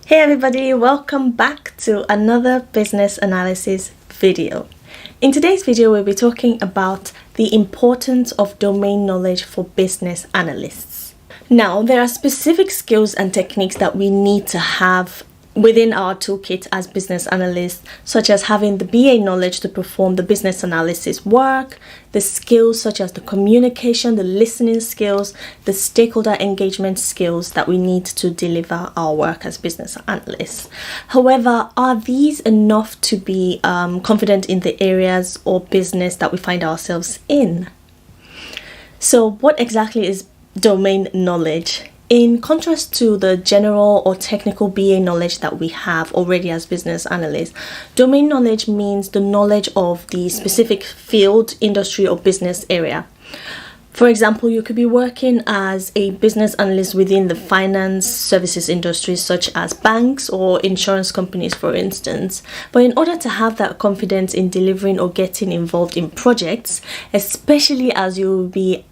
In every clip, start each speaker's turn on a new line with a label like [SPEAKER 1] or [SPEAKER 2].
[SPEAKER 1] Hey everybody, welcome back to another business analysis video. In today's video, we'll be talking about the importance of domain knowledge for business analysts. Now, there are specific skills and techniques that we need to have within our toolkit as business analysts, such as having the BA knowledge to perform the business analysis work, the skills such as the communication, the listening skills, the stakeholder engagement skills that we need to deliver our work as business analysts. However, are these enough to be confident in the areas or business that we find ourselves in? So what exactly is domain knowledge? In contrast to the general or technical BA knowledge that we have already as business analysts, domain knowledge means the knowledge of the specific field, industry, or business area. For example, you could be working as a business analyst within the finance services industry, such as banks or insurance companies, for instance. But in order to have that confidence in delivering or getting involved in projects, especially as you'll be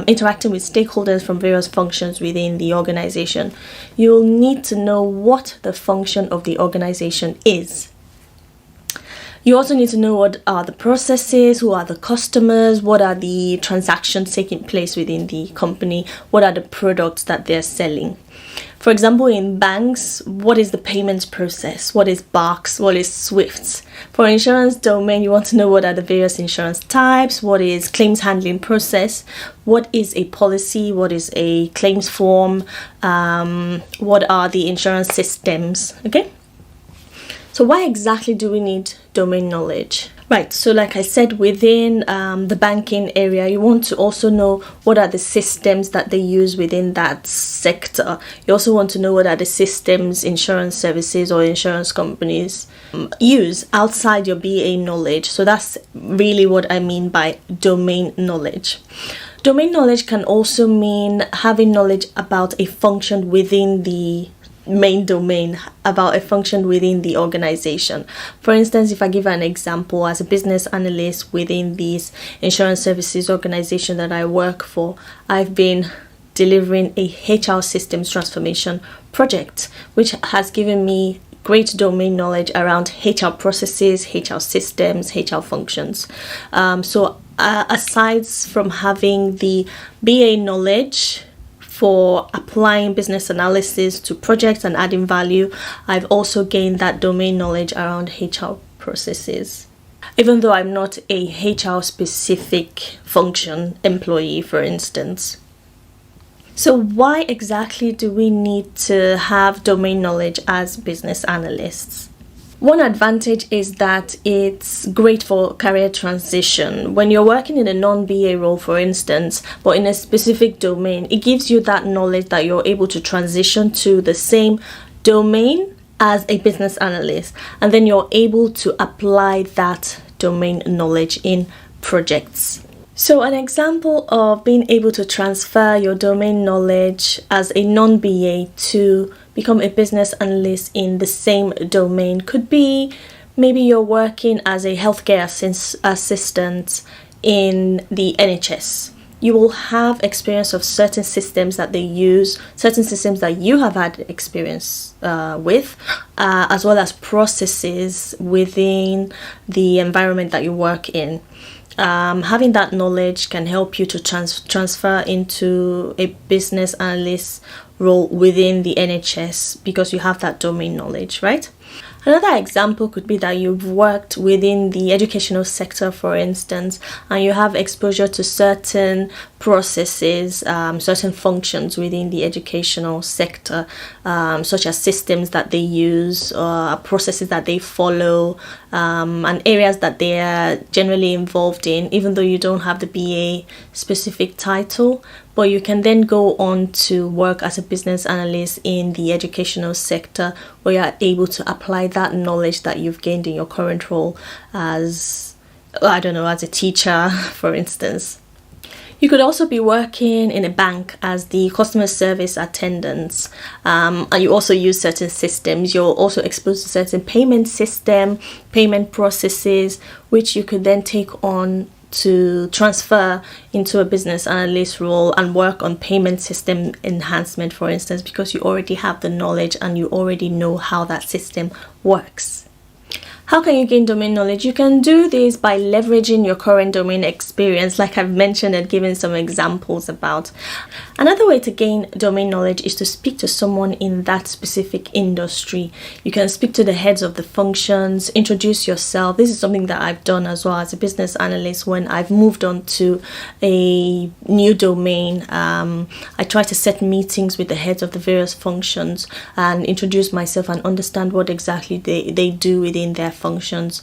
[SPEAKER 1] interacting with stakeholders from various functions within the organization, you'll need to know what the function of the organization is. You also need to know what are the processes, who are the customers, what are the transactions taking place within the company, what are the products that they're selling. For example, in banks, what is the payments process? What is Barks? What is Swifts? For insurance domain, you want to know what are the various insurance types, what is claims handling process, what is a policy, what is a claims form, what are the insurance systems, okay? So why exactly do we need domain knowledge? Right, so like I said, within the banking area, you want to also know what are the systems that they use within that sector. You also want to know what are the systems insurance services or insurance companies use outside your BA knowledge. So that's really what I mean by domain knowledge. Domain knowledge can also mean having knowledge about a function within the main domain, about a function within the organization. For instance, if I give an example, as a business analyst within this insurance services organization that I work for, I've been delivering a HR systems transformation project, which has given me great domain knowledge around HR processes, HR systems, HR functions. Aside from having the BA knowledge for applying business analysis to projects and adding value, I've also gained that domain knowledge around HR processes. Even though I'm not a HR specific function employee, for instance. So why exactly do we need to have domain knowledge as business analysts? One advantage is that it's great for career transition. When you're working in a non-BA role, for instance, but in a specific domain, it gives you that knowledge that you're able to transition to the same domain as a business analyst. And then you're able to apply that domain knowledge in projects. So an example of being able to transfer your domain knowledge as a non-BA to become a business analyst in the same domain could be maybe you're working as a healthcare assistant in the NHS. You will have experience of certain systems that they use, certain systems that you have had experience with, as well as processes within the environment that you work in. Having that knowledge can help you to transfer into a business analyst role within the NHS because you have that domain knowledge, right? Another example could be that you've worked within the educational sector, for instance, and you have exposure to certain processes, certain functions within the educational sector, such as systems that they use, processes that they follow, and areas that they are generally involved in, even though you don't have the BA specific title. But you can then go on to work as a business analyst in the educational sector, where you are able to apply that knowledge that you've gained in your current role as a teacher, for instance. You could also be working in a bank as the customer service attendant, and you also use certain systems. You're also exposed to certain payment processes, which you could then take on to transfer into a business analyst role and work on payment system enhancement, for instance, because you already have the knowledge and you already know how that system works. How can you gain domain knowledge? You can do this by leveraging your current domain experience, like I've mentioned and given some examples about. Another way to gain domain knowledge is to speak to someone in that specific industry. You can speak to the heads of the functions, introduce yourself. This is something that I've done as well as a business analyst when I've moved on to a new domain. I try to set meetings with the heads of the various functions and introduce myself and understand what exactly they do within their functions,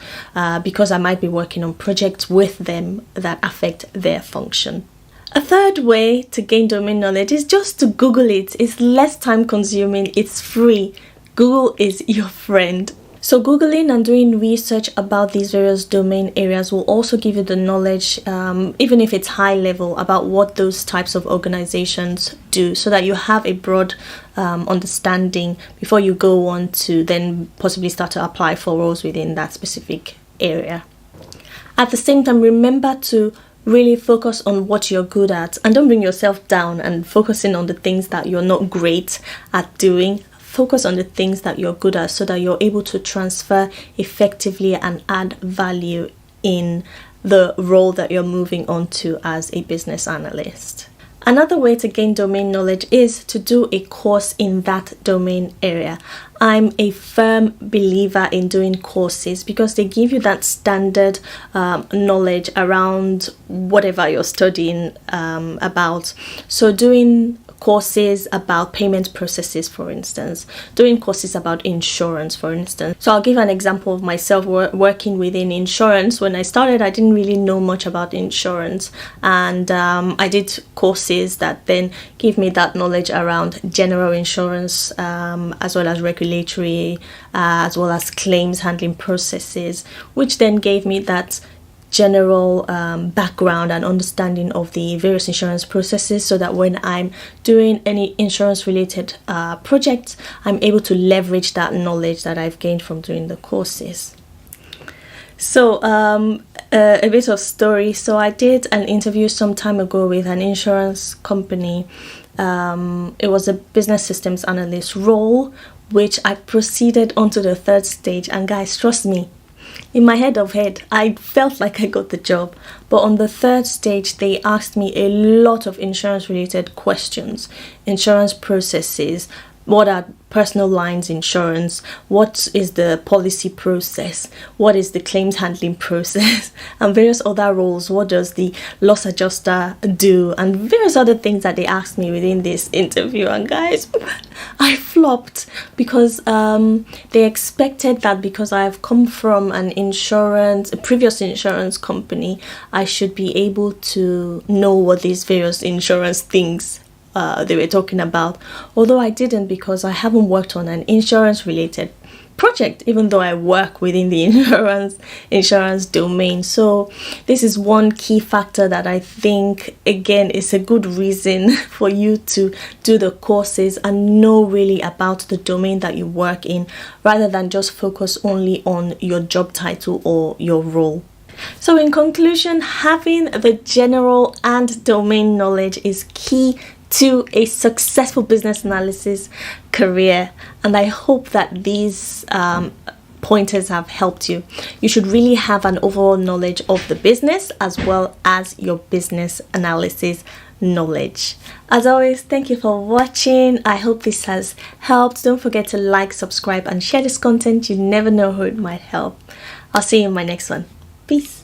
[SPEAKER 1] because I might be working on projects with them that affect their function. A third way to gain domain knowledge is just to Google it. It's less time consuming, it's free. Google is your friend. So Googling and doing research about these various domain areas will also give you the knowledge, even if it's high level, about what those types of organizations do, so that you have a broad understanding before you go on to then possibly start to apply for roles within that specific area. At the same time, remember to really focus on what you're good at and don't bring yourself down and focusing on the things that you're not great at doing. Focus on the things that you're good at so that you're able to transfer effectively and add value in the role that you're moving on to as a business analyst. Another way to gain domain knowledge is to do a course in that domain area. I'm a firm believer in doing courses because they give you that standard knowledge around whatever you're studying about. So doing courses about payment processes, for instance, doing courses about insurance, for instance. So I'll give an example of myself working within insurance. When I started, I didn't really know much about insurance, and I did courses that then give me that knowledge around general insurance, as well as regulatory, as well as claims handling processes, which then gave me that general background and understanding of the various insurance processes, so that when I'm doing any insurance related projects, I'm able to leverage that knowledge that I've gained from doing the courses. So a bit of story. So I did an interview some time ago with an insurance company. It was a business systems analyst role, which I proceeded onto the third stage, and guys, trust me, in my head of head, I felt like I got the job. But on the third stage, they asked me a lot of insurance related questions, insurance processes, what are personal lines insurance, what is the policy process, what is the claims handling process, and various other roles. What does the loss adjuster do, and various other things that they asked me within this interview. And guys, I flopped because they expected that because I've come from a previous insurance company, I should be able to know what these various insurance things they were talking about, although I didn't, because I haven't worked on an insurance related project, even though I work within the insurance domain. So this is one key factor that I think, again, is a good reason for you to do the courses and know really about the domain that you work in, rather than just focus only on your job title or your role. So in conclusion, having the general and domain knowledge is key to a successful business analysis career, and I hope that these pointers have helped you. You should really have an overall knowledge of the business as well as your business analysis knowledge. As always, thank you for watching. I hope this has helped. Don't forget to like, subscribe, and share this content. You never know who it might help. I'll see you in my next one. Peace.